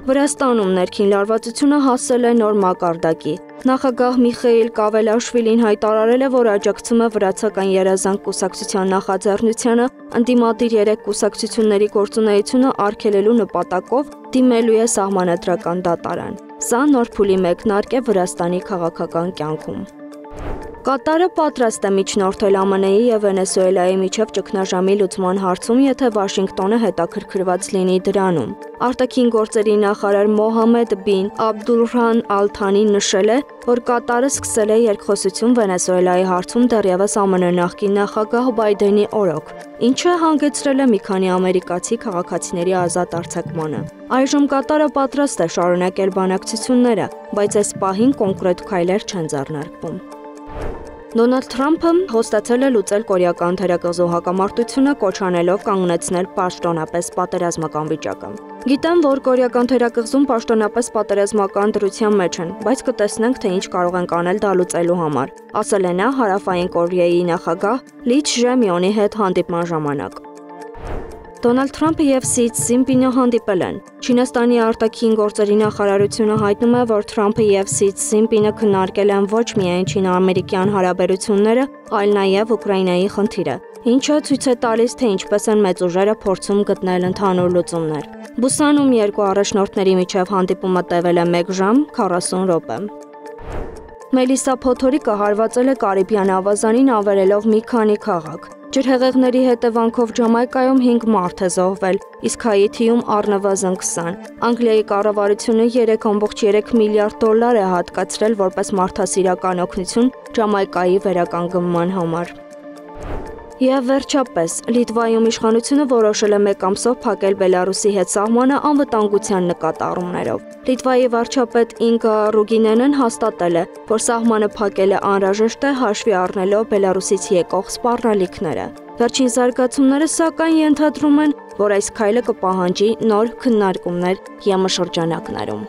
Վրաստանում ներքին լարվածությունը հասել է նոր մակարդակի։ Նախագահ Միխեիլ Կավելաշվիլին հայտարարել է, որ աջակցում է վրացական երազանք կուսակցության նախաձեռնությանը ընդդիմադիր 3 կուսակցությունների գործունեությունը արգելելու նպատակով դիմելու է սահմանադրական դատարան։ Սա նոր փուլի մեկնարկ է Վրաստանի քաղաքական կյանքում։ Կատարը պատրաստ է միջնորդել ԱՄՆ-ի եւ Վենեսուելայի միջև ճգնաժամի լուծման հարցում, եթե Վաշինգտոնը հետաքրքրված լինի դրանում։ Արտաքին գործերի նախարար Մոհամեդ բին Աբդուլռահման Ալ-Թանին նշել է, որ Կատարը սկսել է երկխոսություն Վենեսուելայի հարցում դեռևս ԱՄՆ նախկին նախագահ Բայդենի օրոք, ինչը հանգեցրել է մի քանի ամերիկացի քաղաքացիների ազատ արձակմանը։ Այժմ Կատարը պատրաստ է շարունակել բանակցությունները, բայց այս պահին կոնկրետ քայլեր չեն ձեռնարկվում։ Դոնալդ Թրամփը հոստացել է լուծել կորեական թերակղզու հակամարտությունը, կոչ անելով կանգնեցնել պաշտոնապես պատերազմական վիճակը։ Գիտեմ, որ կորեական թերակղզում պաշտոնապես պատերազմական դրության մեջ են, բայց կտեսնենք, թե ինչ կարող ենք անել դա լուծելու համար, ասել է նա Հարավային Կորեայի նախագահ Լի Չժեմյոնի հետ հանդիպման ժամանակ։ Դոնալդ Թրամփը եւ Սի Ցզինպինը հանդիպել են։ Չինաստանի արտաքին գործերի նախարարությունը հայտնում է, որ Թրամփը եւ Սի Ցզինպինը քննարկել են ոչ միայն չինա-ամերիկյան հարաբերությունները, այլ նաեւ Ուկրաինայի խնդիրը, ինչը ցույց է տալիս, թե ինչպես են մեծ ուժերը փորձում գտնել ընդհանուր լուծումներ։ Բուսանում երկու առաջնորդների միջև հանդիպումը տևել է 1 ժամ 40 րոպե։ Մելիսա Փոթորիկը հարվածել է Կարիբյան ավազանին ավերելով մի քանի քաղաք։ Ջրհեղեղների հետևանքով Ջամայկայում 5 մարդ է զոհվել, իսկ Հայիթիում առնվազն 20։ Անգլիայի կառավարությունը 3.3 միլիարդ դոլար է հատկացրել որպես մարդասիրական օգնություն Ջամայկայի վերականգնման համար։ Եվ վերջապես, Լիտվայում իշխանությունը որոշել է 1 ամսով փակել Բելարուսի հետ սահմանը անվտանգության նկատառումներով։ Լիտվայի վարչապետ Ինգա Ռուգինենն հաստատել է, որ սահմանը փակելը անհրաժեշտ է հաշվի առնելով Բելարուսից եկող սպառնալիքները։ Վերջին զարգացումները սակայն ենթադրում են, որ այս քայլը կպահանջի նոր քննարկումներ ԵՄ շրջանակներում։